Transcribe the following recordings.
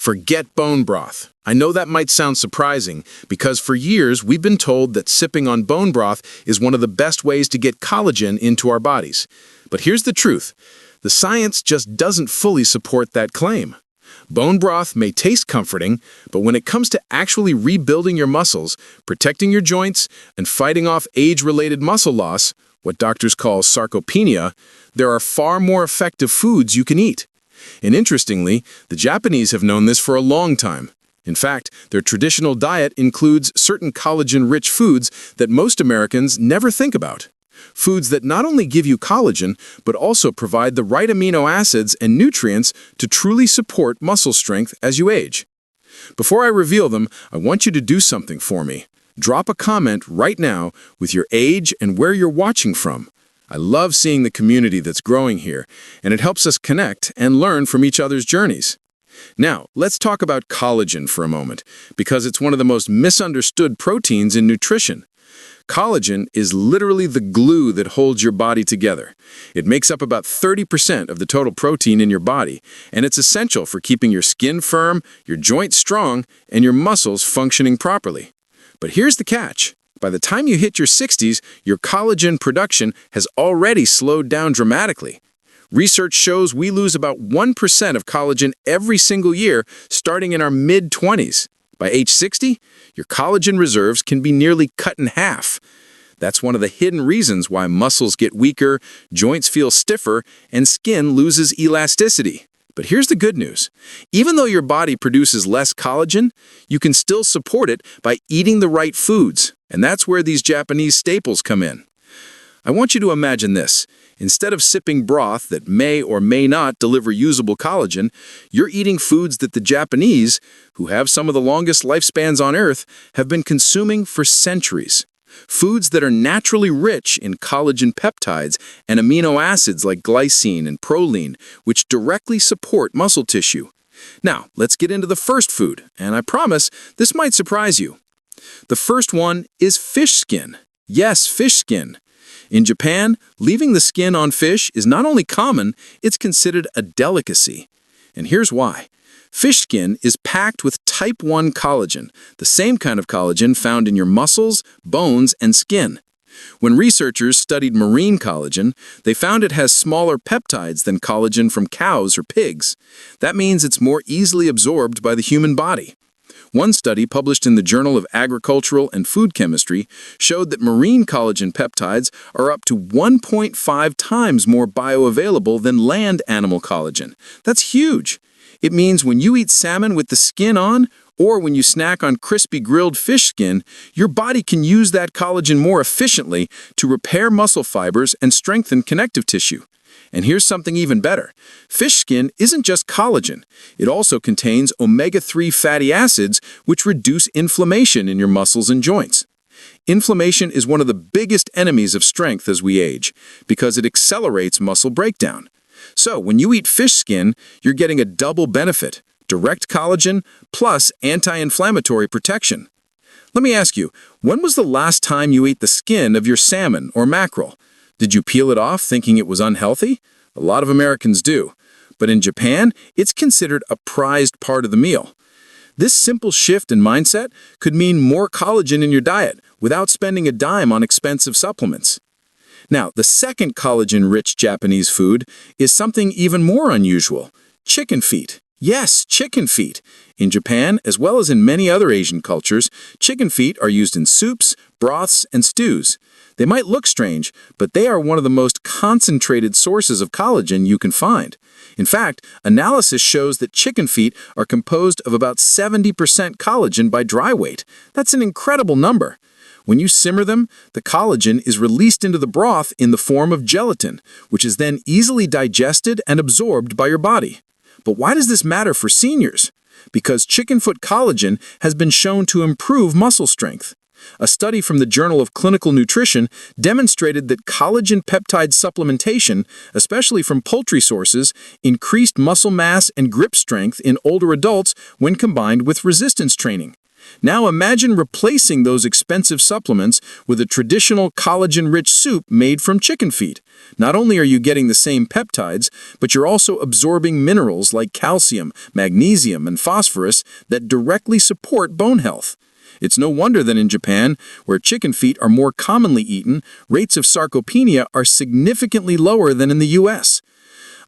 Forget bone broth. I know that might sound surprising, because for years we've been told that sipping on bone broth is one of the best ways to get collagen into our bodies. But here's the truth. The science just doesn't fully support that claim. Bone broth may taste comforting, but when it comes to actually rebuilding your muscles, protecting your joints, and fighting off age-related muscle loss, what doctors call sarcopenia, there are far more effective foods you can eat. And interestingly, the Japanese have known this for a long time. In fact, their traditional diet includes certain collagen-rich foods that most Americans never think about. Foods that not only give you collagen, but also provide the right amino acids and nutrients to truly support muscle strength as you age. Before I reveal them, I want you to do something for me. Drop a comment right now with your age and where you're watching from. I love seeing the community that's growing here, and it helps us connect and learn from each other's journeys. Now, let's talk about collagen for a moment, because it's one of the most misunderstood proteins in nutrition. Collagen is literally the glue that holds your body together. It makes up about 30% of the total protein in your body, and it's essential for keeping your skin firm, your joints strong, and your muscles functioning properly. But here's the catch. By the time you hit your 60s, your collagen production has already slowed down dramatically. Research shows we lose about 1% of collagen every single year, starting in our mid-20s. By age 60, your collagen reserves can be nearly cut in half. That's one of the hidden reasons why muscles get weaker, joints feel stiffer, and skin loses elasticity. But here's the good news. Even though your body produces less collagen, you can still support it by eating the right foods. And that's where these Japanese staples come in. I want you to imagine this. Instead of sipping broth that may or may not deliver usable collagen, you're eating foods that the Japanese, who have some of the longest lifespans on Earth, have been consuming for centuries. Foods that are naturally rich in collagen peptides and amino acids like glycine and proline, which directly support muscle tissue. Now, let's get into the first food, and I promise this might surprise you. The first one is fish skin. Yes, fish skin. In Japan, leaving the skin on fish is not only common, it's considered a delicacy. And here's why. Fish skin is packed with type 1 collagen, the same kind of collagen found in your muscles, bones, and skin. When researchers studied marine collagen, they found it has smaller peptides than collagen from cows or pigs. That means it's more easily absorbed by the human body. One study published in the Journal of Agricultural and Food Chemistry showed that marine collagen peptides are up to 1.5 times more bioavailable than land animal collagen. That's huge. It means when you eat salmon with the skin on, or when you snack on crispy grilled fish skin, your body can use that collagen more efficiently to repair muscle fibers and strengthen connective tissue. And here's something even better. Fish skin isn't just collagen. It also contains omega-3 fatty acids, which reduce inflammation in your muscles and joints. Inflammation is one of the biggest enemies of strength as we age, because it accelerates muscle breakdown. So when you eat fish skin, you're getting a double benefit: direct collagen plus anti-inflammatory protection. Let me ask you, when was the last time you ate the skin of your salmon or mackerel? Did you peel it off thinking it was unhealthy? A lot of Americans do. But in Japan, it's considered a prized part of the meal. This simple shift in mindset could mean more collagen in your diet without spending a dime on expensive supplements. Now, the second collagen-rich Japanese food is something even more unusual: chicken feet. Yes, chicken feet. In Japan, as well as in many other Asian cultures, chicken feet are used in soups, broths, and stews. They might look strange, but they are one of the most concentrated sources of collagen you can find. In fact, analysis shows that chicken feet are composed of about 70% collagen by dry weight. That's an incredible number. When you simmer them, the collagen is released into the broth in the form of gelatin, which is then easily digested and absorbed by your body. But why does this matter for seniors? Because chicken foot collagen has been shown to improve muscle strength. A study from the Journal of Clinical Nutrition demonstrated that collagen peptide supplementation, especially from poultry sources, increased muscle mass and grip strength in older adults when combined with resistance training. Now imagine replacing those expensive supplements with a traditional collagen-rich soup made from chicken feet. Not only are you getting the same peptides, but you're also absorbing minerals like calcium, magnesium, and phosphorus that directly support bone health. It's no wonder that in Japan, where chicken feet are more commonly eaten, rates of sarcopenia are significantly lower than in the US.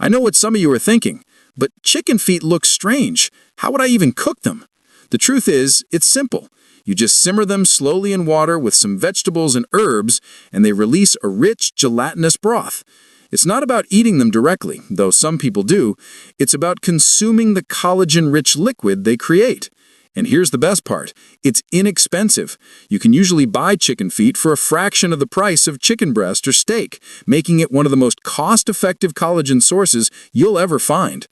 I know what some of you are thinking, but chicken feet look strange. How would I even cook them? The truth is, it's simple. You just simmer them slowly in water with some vegetables and herbs, and they release a rich, gelatinous broth. It's not about eating them directly, though some people do. It's about consuming the collagen-rich liquid they create. And here's the best part. It's inexpensive. You can usually buy chicken feet for a fraction of the price of chicken breast or steak, making it one of the most cost-effective collagen sources you'll ever find.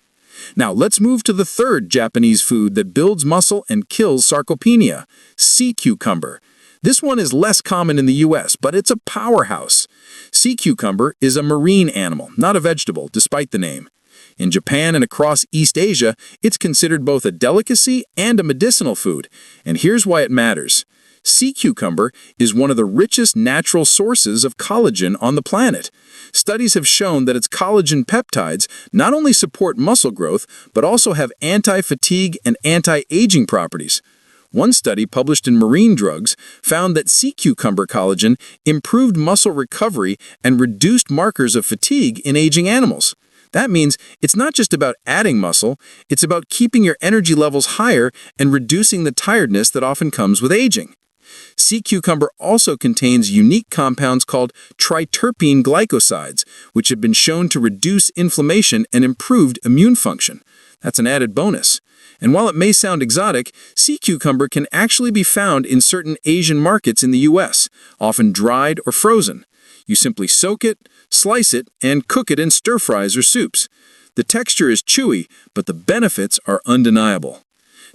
Now, let's move to the third Japanese food that builds muscle and kills sarcopenia, sea cucumber. This one is less common in the US, but it's a powerhouse. Sea cucumber is a marine animal, not a vegetable, despite the name. In Japan and across East Asia, it's considered both a delicacy and a medicinal food, and here's why it matters. Sea cucumber is one of the richest natural sources of collagen on the planet. Studies have shown that its collagen peptides not only support muscle growth, but also have anti-fatigue and anti-aging properties. One study published in Marine Drugs found that sea cucumber collagen improved muscle recovery and reduced markers of fatigue in aging animals. That means it's not just about adding muscle, it's about keeping your energy levels higher and reducing the tiredness that often comes with aging. Sea cucumber also contains unique compounds called triterpene glycosides, which have been shown to reduce inflammation and improved immune function. That's an added bonus. And while it may sound exotic, sea cucumber can actually be found in certain Asian markets in the US, often dried or frozen. You simply soak it, slice it, and cook it in stir-fries or soups. The texture is chewy, but the benefits are undeniable.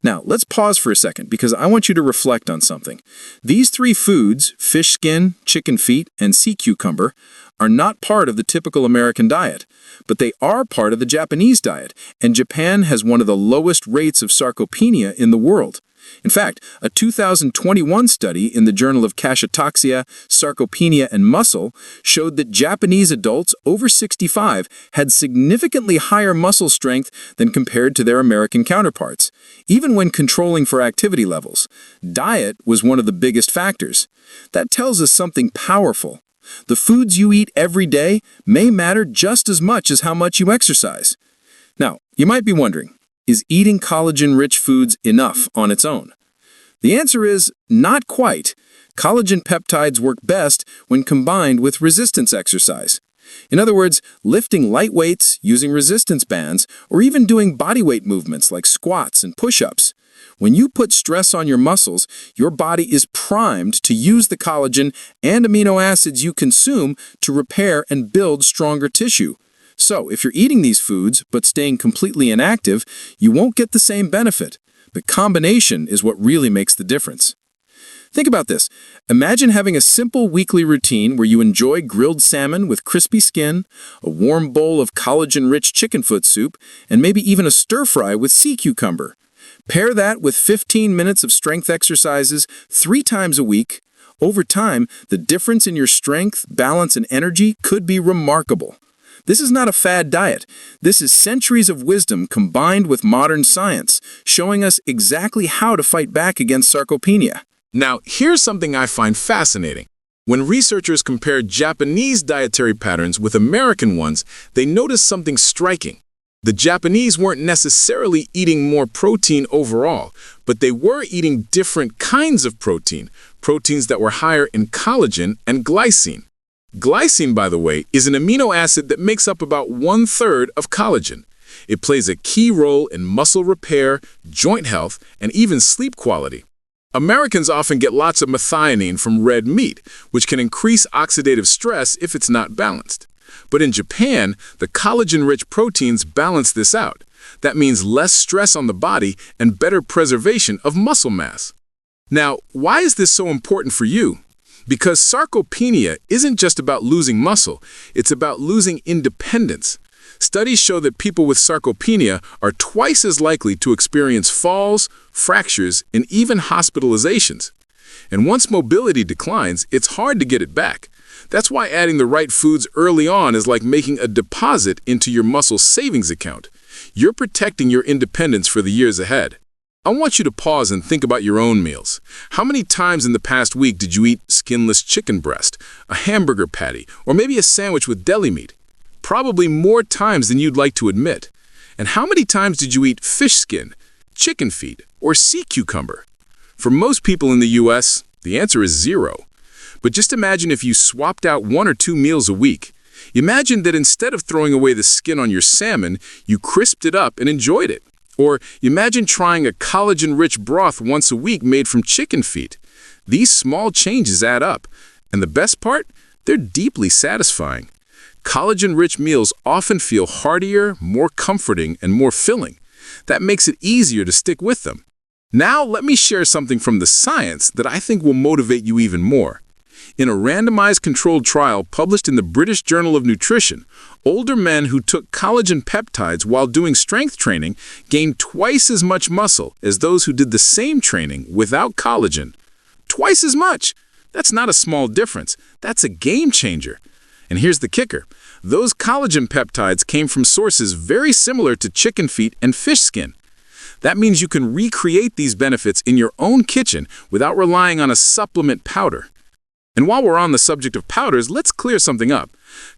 Now, let's pause for a second because I want you to reflect on something. These three foods, fish skin, chicken feet, and sea cucumber, are not part of the typical American diet, but they are part of the Japanese diet, and Japan has one of the lowest rates of sarcopenia in the world. In fact, a 2021 study in the Journal of Cachexia, Sarcopenia, and Muscle showed that Japanese adults over 65 had significantly higher muscle strength than compared to their American counterparts, even when controlling for activity levels. Diet was one of the biggest factors. That tells us something powerful. The foods you eat every day may matter just as much as how much you exercise. Now, you might be wondering, is eating collagen-rich foods enough on its own? The answer is not quite. Collagen peptides work best when combined with resistance exercise. In other words, lifting light weights, using resistance bands, or even doing bodyweight movements like squats and push-ups. When you put stress on your muscles, your body is primed to use the collagen and amino acids you consume to repair and build stronger tissue. So, if you're eating these foods but staying completely inactive, you won't get the same benefit. The combination is what really makes the difference. Think about this. Imagine having a simple weekly routine where you enjoy grilled salmon with crispy skin, a warm bowl of collagen-rich chicken foot soup, and maybe even a stir-fry with sea cucumber. Pair that with 15 minutes of strength exercises 3 times a week. Over time, the difference in your strength, balance, and energy could be remarkable. This is not a fad diet. This is centuries of wisdom combined with modern science, showing us exactly how to fight back against sarcopenia. Now, here's something I find fascinating. When researchers compared Japanese dietary patterns with American ones, they noticed something striking. The Japanese weren't necessarily eating more protein overall, but they were eating different kinds of protein, proteins that were higher in collagen and glycine. Glycine, by the way, is an amino acid that makes up about 1/3 of collagen. It plays a key role in muscle repair, joint health, and even sleep quality. Americans often get lots of methionine from red meat, which can increase oxidative stress if it's not balanced. But in Japan, the collagen-rich proteins balance this out. That means less stress on the body and better preservation of muscle mass. Now, why is this so important for you? Because sarcopenia isn't just about losing muscle, it's about losing independence. Studies show that people with sarcopenia are twice as likely to experience falls, fractures, and even hospitalizations. And once mobility declines, it's hard to get it back. That's why adding the right foods early on is like making a deposit into your muscle savings account. You're protecting your independence for the years ahead. I want you to pause and think about your own meals. How many times in the past week did you eat skinless chicken breast, a hamburger patty, or maybe a sandwich with deli meat? Probably more times than you'd like to admit. And how many times did you eat fish skin, chicken feet, or sea cucumber? For most people in the US, the answer is 0. But just imagine if you swapped out 1 or 2 meals a week. Imagine that instead of throwing away the skin on your salmon, you crisped it up and enjoyed it. Or imagine trying a collagen-rich broth once a week made from chicken feet. These small changes add up. And the best part? They're deeply satisfying. Collagen-rich meals often feel heartier, more comforting, and more filling. That makes it easier to stick with them. Now, let me share something from the science that I think will motivate you even more. In a randomized controlled trial published in the British Journal of Nutrition, older men who took collagen peptides while doing strength training gained twice as much muscle as those who did the same training without collagen. Twice as much! That's not a small difference. That's a game changer. And here's the kicker. Those collagen peptides came from sources very similar to chicken feet and fish skin. That means you can recreate these benefits in your own kitchen without relying on a supplement powder. And while we're on the subject of powders, let's clear something up.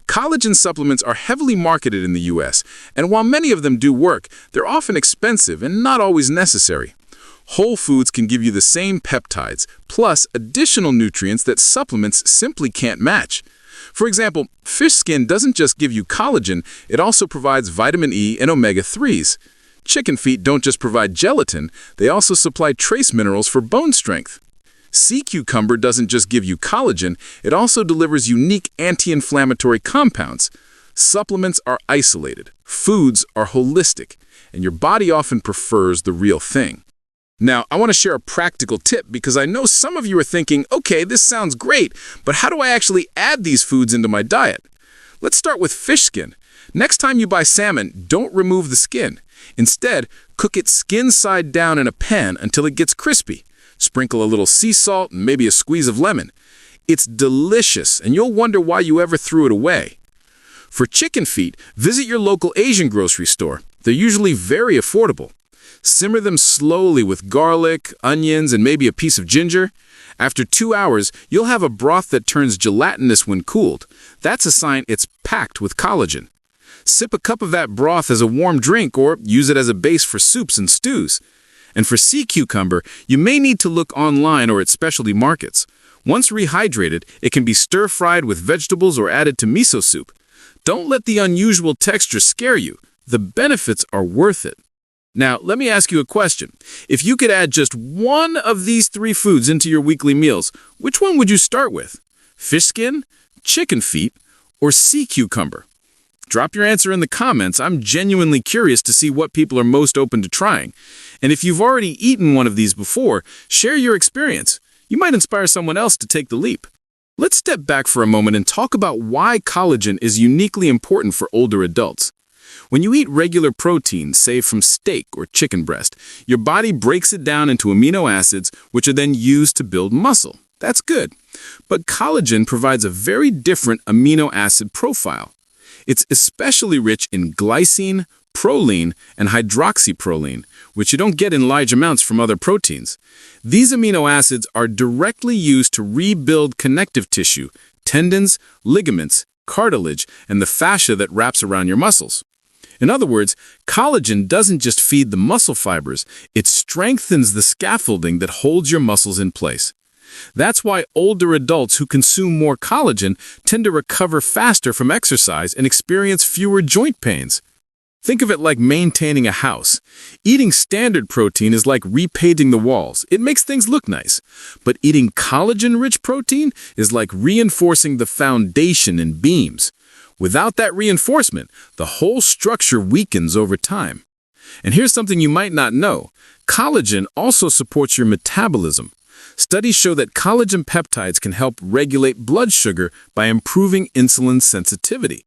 Collagen supplements are heavily marketed in the US, and while many of them do work, they're often expensive and not always necessary. Whole foods can give you the same peptides, plus additional nutrients that supplements simply can't match. For example, fish skin doesn't just give you collagen, it also provides vitamin E and omega-3s. Chicken feet don't just provide gelatin, they also supply trace minerals for bone strength. Sea cucumber doesn't just give you collagen, it also delivers unique anti-inflammatory compounds. Supplements are isolated, foods are holistic, and your body often prefers the real thing. Now, I want to share a practical tip because I know some of you are thinking, okay, this sounds great, but how do I actually add these foods into my diet? Let's start with fish skin. Next time you buy salmon, don't remove the skin. Instead, cook it skin side down in a pan until it gets crispy. Sprinkle a little sea salt and maybe a squeeze of lemon. It's delicious, and you'll wonder why you ever threw it away. For chicken feet, visit your local Asian grocery store. They're usually very affordable. Simmer them slowly with garlic, onions, and maybe a piece of ginger. After 2 hours, you'll have a broth that turns gelatinous when cooled. That's a sign it's packed with collagen. Sip a cup of that broth as a warm drink or use it as a base for soups and stews. And for sea cucumber, you may need to look online or at specialty markets. Once rehydrated, it can be stir-fried with vegetables or added to miso soup. Don't let the unusual texture scare you. The benefits are worth it. Now, let me ask you a question. If you could add just one of these 3 foods into your weekly meals, which one would you start with? Fish skin, chicken feet, or sea cucumber? Drop your answer in the comments. I'm genuinely curious to see what people are most open to trying. And if you've already eaten one of these before, share your experience. You might inspire someone else to take the leap. Let's step back for a moment and talk about why collagen is uniquely important for older adults. When you eat regular protein, say from steak or chicken breast, your body breaks it down into amino acids, which are then used to build muscle. That's good. But collagen provides a very different amino acid profile. It's especially rich in glycine, proline, and hydroxyproline, which you don't get in large amounts from other proteins. These amino acids are directly used to rebuild connective tissue, tendons, ligaments, cartilage, and the fascia that wraps around your muscles. In other words, collagen doesn't just feed the muscle fibers, it strengthens the scaffolding that holds your muscles in place. That's why older adults who consume more collagen tend to recover faster from exercise and experience fewer joint pains. Think of it like maintaining a house. Eating standard protein is like repainting the walls. It makes things look nice. But eating collagen-rich protein is like reinforcing the foundation and beams. Without that reinforcement, the whole structure weakens over time. And here's something you might not know. Collagen also supports your metabolism. Studies show that collagen peptides can help regulate blood sugar by improving insulin sensitivity.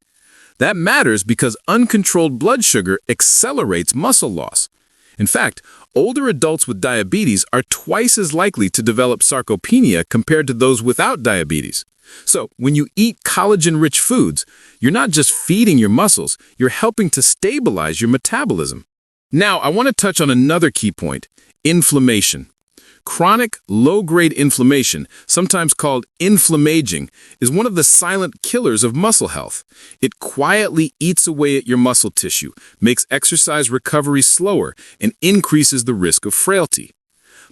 That matters because uncontrolled blood sugar accelerates muscle loss. In fact, older adults with diabetes are twice as likely to develop sarcopenia compared to those without diabetes. So, when you eat collagen-rich foods, you're not just feeding your muscles, you're helping to stabilize your metabolism. Now, I want to touch on another key point: inflammation. Chronic, low-grade inflammation, sometimes called inflammaging, is one of the silent killers of muscle health. It quietly eats away at your muscle tissue, makes exercise recovery slower, and increases the risk of frailty.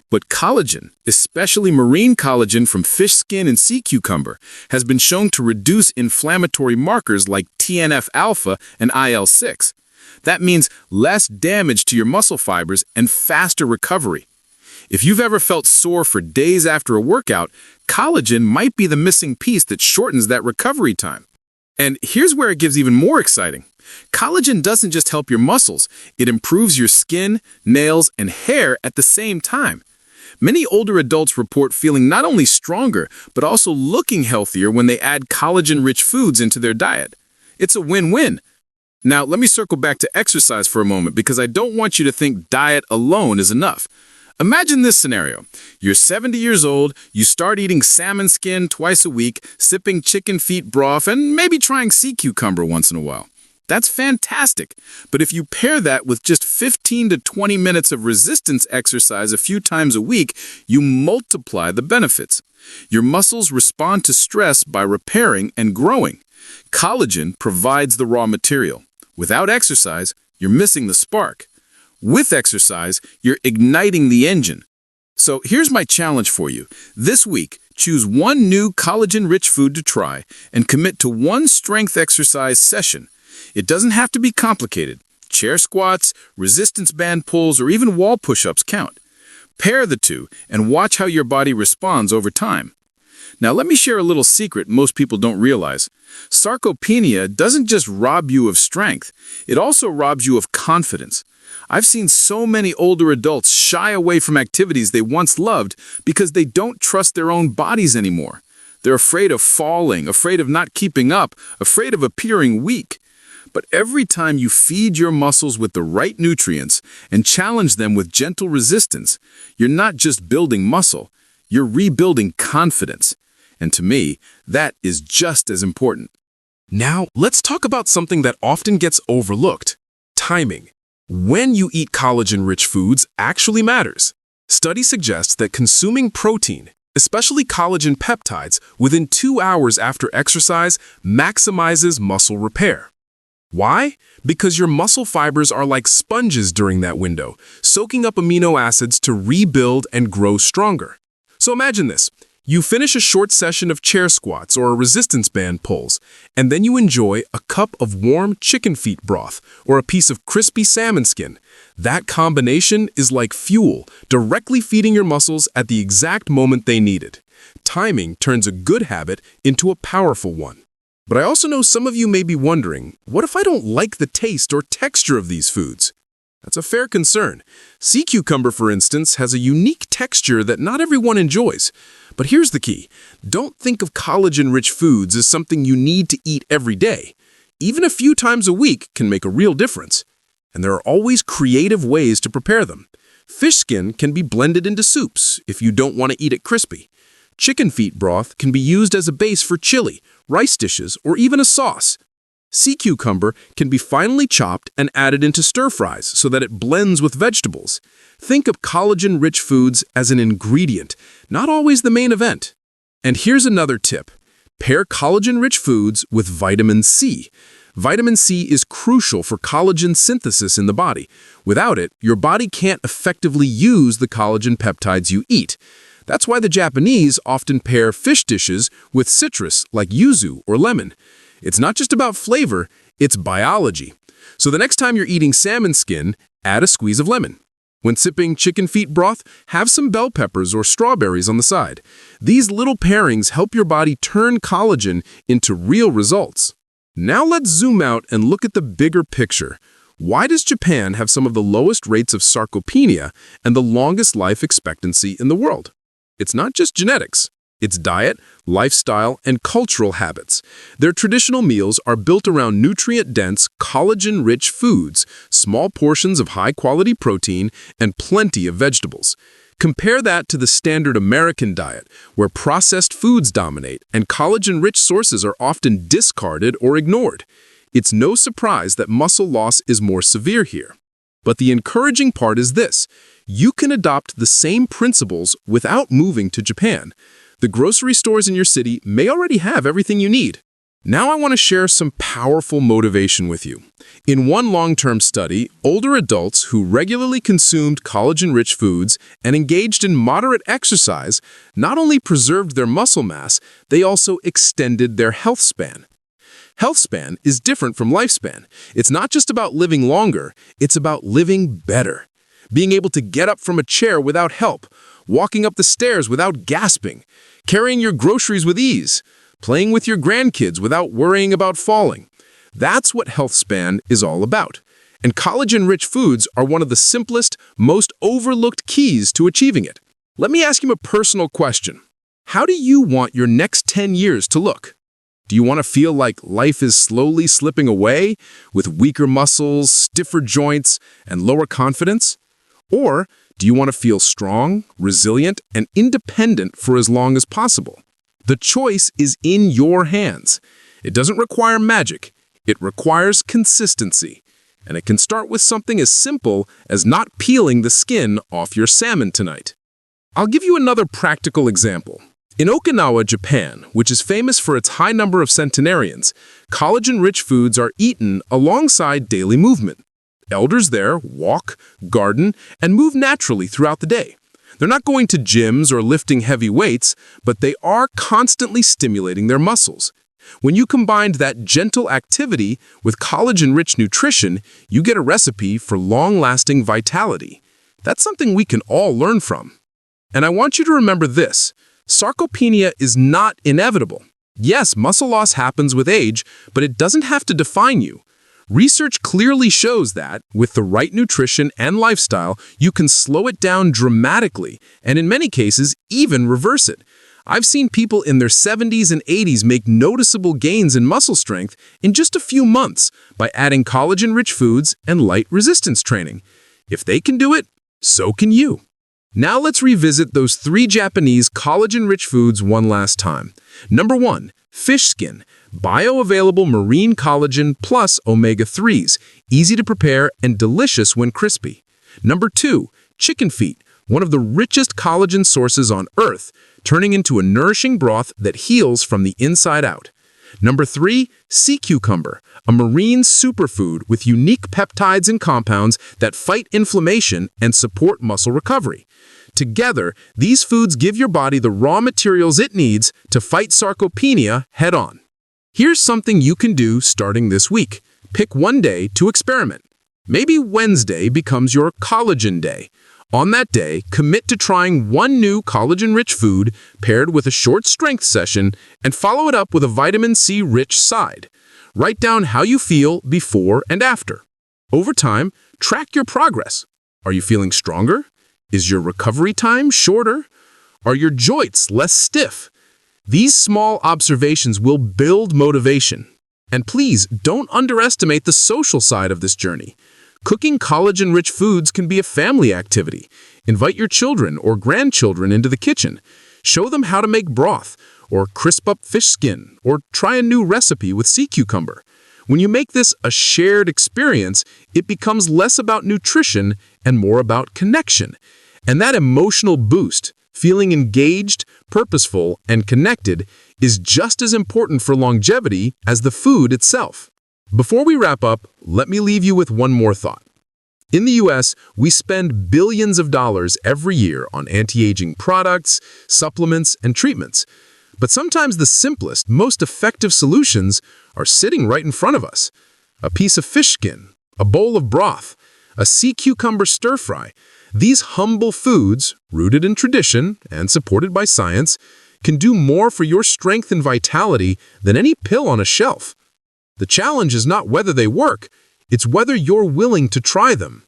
But collagen, especially marine collagen from fish skin and sea cucumber, has been shown to reduce inflammatory markers like TNF-alpha and IL-6. That means less damage to your muscle fibers and faster recovery. If you've ever felt sore for days after a workout, collagen might be the missing piece that shortens that recovery time. And here's where it gets even more exciting. Collagen doesn't just help your muscles, it improves your skin, nails, and hair at the same time. Many older adults report feeling not only stronger, but also looking healthier when they add collagen-rich foods into their diet. It's a win-win. Now, let me circle back to exercise for a moment because I don't want you to think diet alone is enough. Imagine this scenario. You're 70 years old, you start eating salmon skin twice a week, sipping chicken feet broth, and maybe trying sea cucumber once in a while. That's fantastic. But if you pair that with just 15 to 20 minutes of resistance exercise a few times a week, you multiply the benefits. Your muscles respond to stress by repairing and growing. Collagen provides the raw material. Without exercise, you're missing the spark. With exercise, you're igniting the engine. So here's my challenge for you. This week, choose one new collagen-rich food to try and commit to one strength exercise session. It doesn't have to be complicated. Chair squats, resistance band pulls, or even wall push-ups count. Pair the two and watch how your body responds over time. Now let me share a little secret most people don't realize. Sarcopenia doesn't just rob you of strength, it also robs you of confidence. I've seen so many older adults shy away from activities they once loved because they don't trust their own bodies anymore. They're afraid of falling, afraid of not keeping up, afraid of appearing weak. But every time you feed your muscles with the right nutrients and challenge them with gentle resistance, you're not just building muscle, you're rebuilding confidence. And to me, that is just as important. Now, let's talk about something that often gets overlooked: timing. When you eat collagen-rich foods actually matters. Studies suggest that consuming protein, especially collagen peptides, within 2 hours after exercise maximizes muscle repair. Why? Because your muscle fibers are like sponges during that window, soaking up amino acids to rebuild and grow stronger. So imagine this. You finish a short session of chair squats or resistance band pulls, and then you enjoy a cup of warm chicken feet broth or a piece of crispy salmon skin. That combination is like fuel, directly feeding your muscles at the exact moment they need it. Timing turns a good habit into a powerful one. But I also know some of you may be wondering, what if I don't like the taste or texture of these foods? That's a fair concern. Sea cucumber, for instance, has a unique texture that not everyone enjoys. But here's the key. Don't think of collagen-rich foods as something you need to eat every day. Even a few times a week can make a real difference. And there are always creative ways to prepare them. Fish skin can be blended into soups if you don't want to eat it crispy. Chicken feet broth can be used as a base for chili, rice dishes, or even a sauce. Sea cucumber can be finely chopped and added into stir-fries so that it blends with vegetables. Think of collagen-rich foods as an ingredient, not always the main event. And here's another tip. Pair collagen-rich foods with vitamin C. Vitamin C is crucial for collagen synthesis in the body. Without it, your body can't effectively use the collagen peptides you eat. That's why the Japanese often pair fish dishes with citrus like yuzu or lemon. It's not just about flavor, it's biology. So the next time you're eating salmon skin, add a squeeze of lemon. When sipping chicken feet broth, have some bell peppers or strawberries on the side. These little pairings help your body turn collagen into real results. Now let's zoom out and look at the bigger picture. Why does Japan have some of the lowest rates of sarcopenia and the longest life expectancy in the world? It's not just genetics. Its diet, lifestyle, and cultural habits. Their traditional meals are built around nutrient-dense, collagen-rich foods, small portions of high-quality protein, and plenty of vegetables. Compare that to the standard American diet, where processed foods dominate and collagen-rich sources are often discarded or ignored. It's no surprise that muscle loss is more severe here. But the encouraging part is this: you can adopt the same principles without moving to Japan. The grocery stores in your city may already have everything you need. Now I want to share some powerful motivation with you. In one long-term study, older adults who regularly consumed collagen-rich foods and engaged in moderate exercise not only preserved their muscle mass, they also extended their health span. Health span is different from lifespan. It's not just about living longer, it's about living better. Being able to get up from a chair without help, walking up the stairs without gasping, carrying your groceries with ease, playing with your grandkids without worrying about falling. That's what health span is all about. And collagen-rich foods are one of the simplest, most overlooked keys to achieving it. Let me ask you a personal question. How do you want your next 10 years to look? Do you want to feel like life is slowly slipping away with weaker muscles, stiffer joints, and lower confidence? Or do you want to feel strong, resilient, and independent for as long as possible? The choice is in your hands. It doesn't require magic. It requires consistency. And it can start with something as simple as not peeling the skin off your salmon tonight. I'll give you another practical example. In Okinawa, Japan, which is famous for its high number of centenarians, collagen-rich foods are eaten alongside daily movement. Elders there walk, garden, and move naturally throughout the day. They're not going to gyms or lifting heavy weights, but they are constantly stimulating their muscles. When you combine that gentle activity with collagen-rich nutrition, you get a recipe for long-lasting vitality. That's something we can all learn from. And I want you to remember this: sarcopenia is not inevitable. Yes, muscle loss happens with age, but it doesn't have to define you. Research clearly shows that, with the right nutrition and lifestyle, you can slow it down dramatically, and in many cases, even reverse it. I've seen people in their 70s and 80s make noticeable gains in muscle strength in just a few months by adding collagen-rich foods and light resistance training. If they can do it, so can you. Now let's revisit those 3 Japanese collagen-rich foods one last time. Number 1, fish skin. Bioavailable marine collagen plus omega-3s, easy to prepare and delicious when crispy. Number 2, chicken feet, one of the richest collagen sources on Earth, turning into a nourishing broth that heals from the inside out. Number 3, sea cucumber, a marine superfood with unique peptides and compounds that fight inflammation and support muscle recovery. Together, these foods give your body the raw materials it needs to fight sarcopenia head-on. Here's something you can do starting this week. Pick one day to experiment. Maybe Wednesday becomes your collagen day. On that day, commit to trying one new collagen-rich food paired with a short strength session and follow it up with a vitamin C-rich side. Write down how you feel before and after. Over time, track your progress. Are you feeling stronger? Is your recovery time shorter? Are your joints less stiff? These small observations will build motivation. And please, don't underestimate the social side of this journey. Cooking collagen-rich foods can be a family activity. Invite your children or grandchildren into the kitchen. Show them how to make broth, or crisp up fish skin, or try a new recipe with sea cucumber. When you make this a shared experience, it becomes less about nutrition and more about connection. And that emotional boost, feeling engaged, purposeful, and connected, is just as important for longevity as the food itself. Before we wrap up, let me leave you with one more thought. In the US, we spend billions of dollars every year on anti-aging products, supplements, and treatments. But sometimes the simplest, most effective solutions are sitting right in front of us. A piece of fish skin, a bowl of broth, a sea cucumber stir-fry. These humble foods, rooted in tradition and supported by science, can do more for your strength and vitality than any pill on a shelf. The challenge is not whether they work, it's whether you're willing to try them.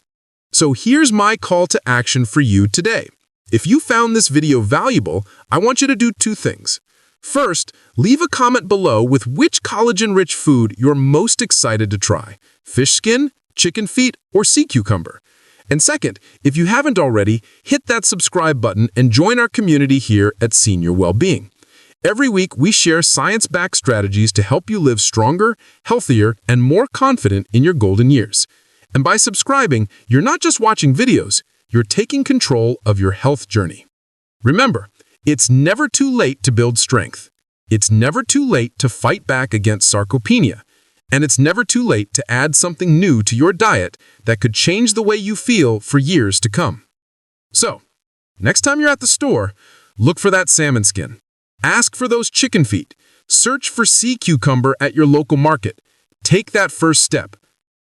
So here's my call to action for you today. If you found this video valuable, I want you to do two things. First, leave a comment below with which collagen-rich food you're most excited to try: fish skin, chicken feet, or sea cucumber. And second, if you haven't already, hit that subscribe button and join our community here at Senior Wellbeing. Every week, we share science-backed strategies to help you live stronger, healthier, and more confident in your golden years. And by subscribing, you're not just watching videos, you're taking control of your health journey. Remember, it's never too late to build strength. It's never too late to fight back against sarcopenia. And it's never too late to add something new to your diet that could change the way you feel for years to come. So, next time you're at the store, look for that salmon skin. Ask for those chicken feet. Search for sea cucumber at your local market. Take that first step.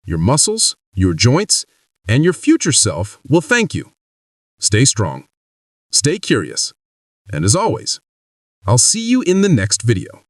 Your muscles, your joints, and your future self will thank you. Stay strong. Stay curious. And as always, I'll see you in the next video.